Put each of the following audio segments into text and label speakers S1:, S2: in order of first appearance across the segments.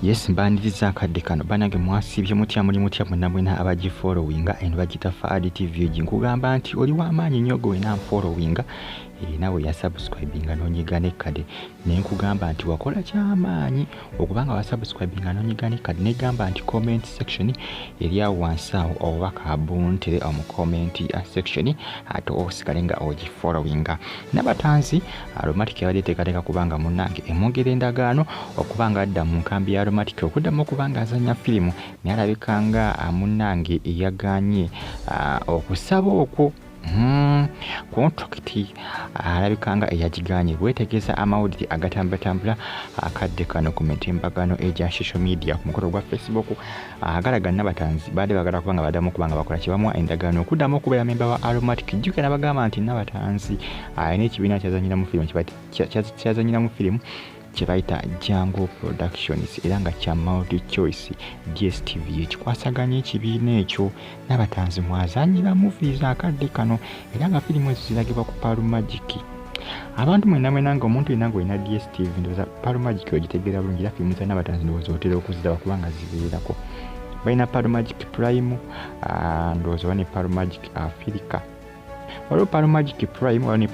S1: Yes, mbaniriza akadde kano banange mwasibye mutya muli mutya mwena abagifollowinga and bagita Fadi TV nkugamba nti oli w'amaanyi nnyo gwe namfollowinga nawe ya subscribinga n'onyiga n'ekkade naye nkugamba nti wakola ky'amaanyi okubanga wa subscribinga n'onyiga n'ekkade negamba nti comment section eri awo wansi awo oba kabuntere mu comment section ate osigale nga ogifollowinga. Nabatanzi Aromatic yabadde teekateeka kubanga munnange emwogera endagaano okubanga adda mu nkambi ya Aromatic okuddamu okubanga azannya firimu naye alabika nga munnange eyaganye okusaba okwo contract alabika nga eyagiganye wetegeeza amawulire agatambulatambula akadde kano ku mitimbagano egya social media ku mukolo gwa Facebook agalaga Nabatanzi baadde bagala kubanga baddamu kubanga bakola kibamuwa endagaano okuddamu okubeera memba wa Aromatic jjukira nabagamba nti Nabatanzi alina ekibiina kyazanyira mu firimu kyebayita Jango Productions era nga kya multi choice DSTV ekikwasaganya ekibiina ekyo. Nabatanzi mwazanyira movies akadde kano era nga firimu ezo ziragibwa ku Aromatic. Abantu mwena nga omuntu yenna ng'olina DSTV ndowooza Aromatic ogitegeera bulungi era firimu za Nabatanzi ndowooza otera okuziraba kubanga zibeerako. Balina Aromatic Prime ndowooza oba ne Aromatic Africa waliwo Aromatic Prime waliwo ne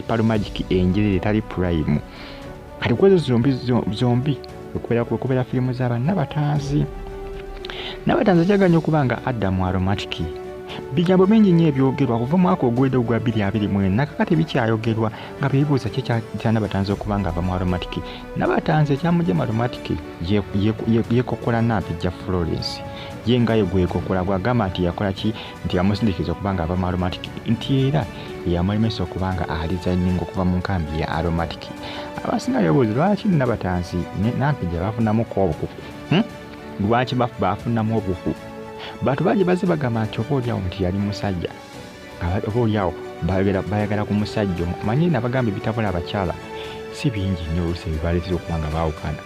S1: Aromatic enjerere etali Prime. Kati kwezo zombi okubeera firimu z'aba Nabatanzi. Nabatanzi kyaganya okubanga adda mu Aromatic. Bigambo bingi nnyo ebyogerwa kuva mu mwaka ogwedde ogwa 2024 nakakati bikyayogerwa nga beebuuza kya Nabatanzi okubanga ava mu Aromatic. Nabatanzi ekyamugye mu Aromatic yeekokola Nampijja Frolence ye nga ye gwekokola gwagamba nti yakola ki nti yamusindikiza okubanga ava mu Aromatic nti era yamulemesa okubanga alizanninga okuva mu nkambi ya Aromatic. Abasinga yobuuzi lwaki Nabatanzi Nampijja bafunamu obukuku lwaki bafunamu obukuku bantu bangi bazze bagamba nti oba oliawo nti yali musajja oba oliawo bayagala ku musajja manyi nabagamba ebitabula abakyala si bingi nnyo oluusi ebibaleetera okubanga baawukana.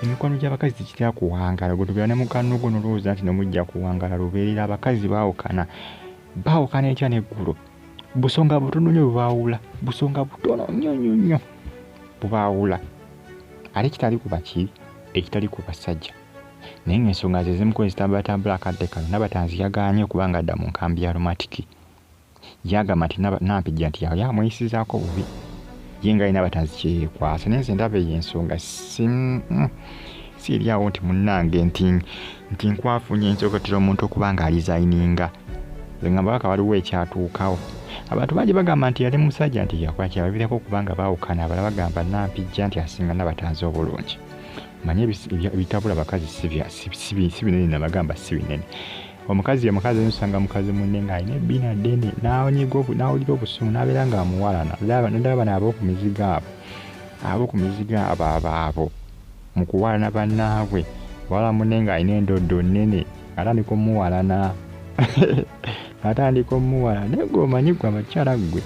S1: Emikwano gy'abakazi tekitera kuwangala gwe tubeera ne mukano gwo nolowooza nti nomujja kuwangala lubeerera abakazi baawukana ekya n'eggulo busonga butono nnyo bubaawula busonga butono nnyo bubaawula ate kitali ku baki ekitali ku basajja naye ng'ensonga ze zimu ezitambulatambula akadde kano Nabatanzi yagaanye okubanga adda mu nkambi ya Aromatic. Yagamba nti Nampijja nti yamuyisizaako bubi ye nga Nabatanzi kyeyekwasa naye nze ndaba eyo ensonga si eryawo nti munnange nti nkwafunye ensokotera omuntu okubanga alizayininga nga mbabaka waliwo ekyatuukawo. Abantu bangi bagamba nti yali musajja nti yakola kyabaviirako okubanga baawukana abalala bagamba Nampijja nti asinga Nabatanzi obulungi. Manye ebitabula abakazi si binene nabagamba si binene. Omukazi ayinza mukazi munne ng'alina ebbiina ddene n'awulira obusungu n'abeera ng'amuwalana ndaba n'ab'okumizigo abo mu kuwalana bannaabwe wala munne ng'alina endoddo nnene atandika omuwalana naye gwe omanyi gwe abakyala gwe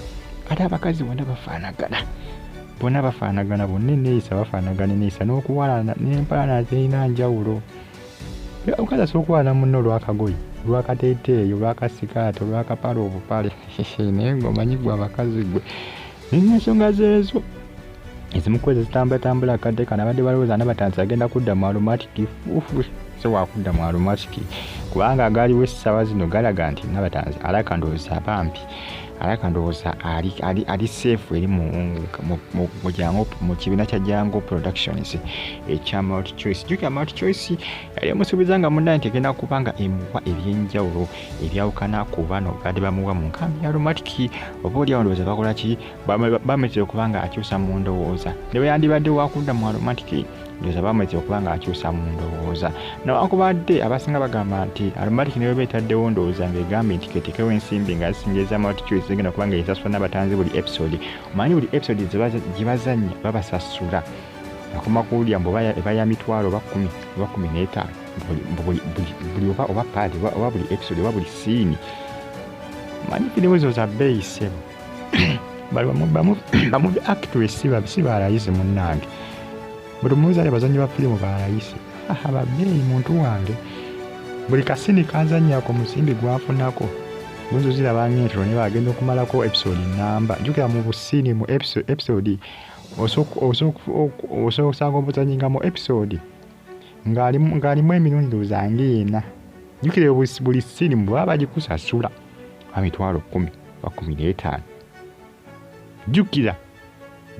S1: ate abakazi bonna bafaanagana bonna enneeyisa bafaanagana enneeyisa n'okuwalana n'empalana zirina njawulo. Omukazi asobola okuwalana munne olw'akagoye olw'akateeteeyo olw'akasikaati olw'akapale obupale naye ng'omanyi gwe abakazi gwe n'ensonga zeezo ezimu ku ezo zitambula akadde kano abadde balowooza Nabatanzi agenda kudda mu Aromatic fuufu so wakudda mu Aromatic kubanga agaaliwo essaawa zino galaga nti Nabatanzi alaka ndowooza abampi alaka ndowooza ali seefu eri mu kibiina kya Jango Productions ekya multi choice. Jjukira multi choice yali emusuubiza nga munnaye nti egenda kubanga emuwa ebyenjawulo ebyawukana ku bano badde bamuwa mu nkambi ya Aromatic. Oba oliawo ndowooza bakola ki bametera okubanga akyusa mu ndowooza ne bwe yandibadde wakudda mu Aromatic ndowooza bametera okubanga akyusa mu ndowooza newankubadde abasinga bagamba nti Aromatic ne bwe beetaddewo ndowooza ng'egambye nti ketekewo ensimbi nga zisingiza multi choice zigenda kubanga esasula Nabatanzi buli episode. Omanyi buli episode gye bazannya babasasula akoma kuwulira mbu ebaya mitwalo oba 10 oba 15 buli oba paadi oba buli episode oba buli siini. Manyi firimu zo za bbeeyi ssebo bamuvi actress si balayisi munnange buli muzaale bazannyi ba firimu balayisi ababbeeyi muntu wange buli kasini kazannyako musimbi gwafunako Bunzo ziraba ng'entalo ne bagenda okumalako episode namba. Jjukira mu busiini mu episode osooka obuzanyinga mu episode ng'alimu emirundi zange ena. Jjukira buli sirimu baba bagikusasula emitwalo 10 ba 15. Jjukira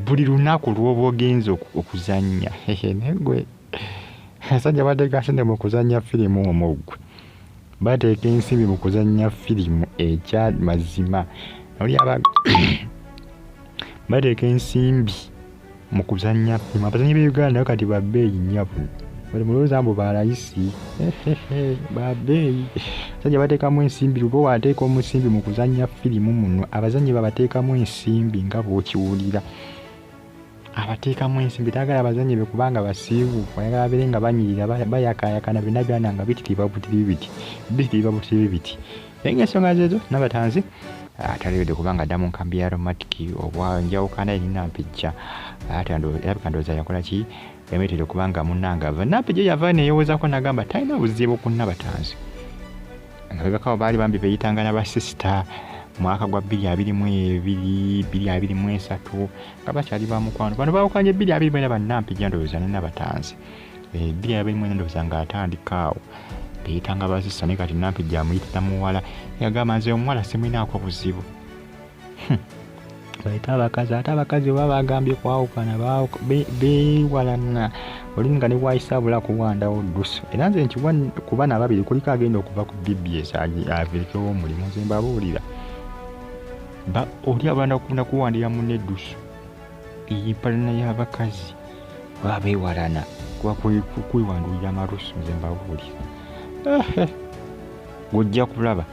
S1: buli lunaku lw'oba ogenza okuzannya. Negwe abasajja bateeka ssente mu kuzannya firimu omwo ggwe. Bateeka ensimbi mu kuzannya firimu ekya mazima. Oli bateeka ensimbi mu kuzannya firimu. Abazannyi b'Uganda kati babbeeyi nnyo. Bali mulowooza mbu balayisi. Babbeeyi. Abasajja bateekamu ensimbi. Luba wateeka omusimbi mu kuzannya firimu muno, abazannyi babateekamu ensimbi nga bw'okiwulira. Abateekamu ensimbi. Taagala abazannyi be kubanga basiiwuufu, ayagala babeere nga banyirira bayakaayakana byonna byonna nga bitiriba biti. Naye ng'ensonga zeezo Nabatanzi talebedde kubanga adda mu nkambi ya Aromatic obwa njawukana eri Nampijja. Erabika ndowooza yakola ki? Yametera kubanga munnanga ava. Nampijja yava neeyowozaako n'agamba talina buzibu ku Nabatanzi. Ngabekakawo baali bambi beeyitanga n'abasisita mwaka gwa 2022-2023 nga bakyali ba mukwano. Bano baawukanye 2024 bannampijja ndowooza ne Nabatanzi. 2024 ndowooza ng'atandikaawo beeyitanga basisita naye kati Nampijja amuyitira muwala. Yagamba nze omuwala simunaako buzibu. Bayita abakazi, ate abakazi oba bagambye kwawukana beewalana. Oli nga ne bw'ayisabula kuwandawo ddusu. Era nze nkiwa ku bana ababiri kuliko agenda okuva ku BBS aveekewo omulimu nze mbabuulira. Oli abanda kuwandira munne eddusu. Empalana y'abakazi baba beewalana kuba kwewandulira amalusu nze mbabuulira. Gojja kulaba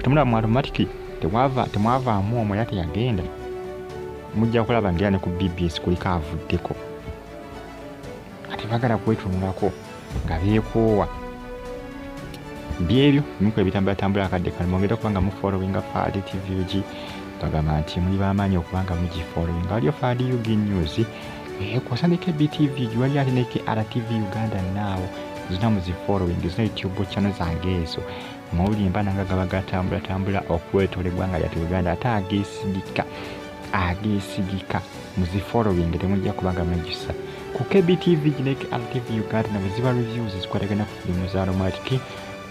S1: temulaba mu Aromatic temwavaamu omwo era teyagenda. Mujja kulaba ngera ne ku BBS kuliko avuddeko. Ate bagala kwetunulako nga beekoowa. Byebyo bimuko ebitambulatambula akadde kano mwongera kubanga mu followinga Fadi TVUG. Bagamba nti muli b'amaanyi okubanga mugi followinga. Waliyo Fadi UG News. Kwosandike BTV wali ate ne RTV Uganda naawo. Zina muzi following zina YouTube channel zange ezo. Mawuli mbananga gaba gatambula okwetolebwa nga yatu Uganda ate agesigika muzi following temujja kubanga mejisa. Ku KBTV jineke RTV Uganda na muziba reviews zikwatagana ku filimu za Aromatic.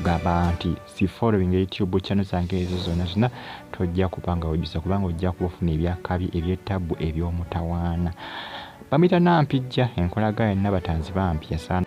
S1: Gaba nti si following YouTube channel zange ezo zonna tojja kupanga ojisa kubanga ojja kubufuna ebyakabi ebyetabu ebyomutawaana. Bamita Nampijja enkolagana Nabatanzi bampya sana.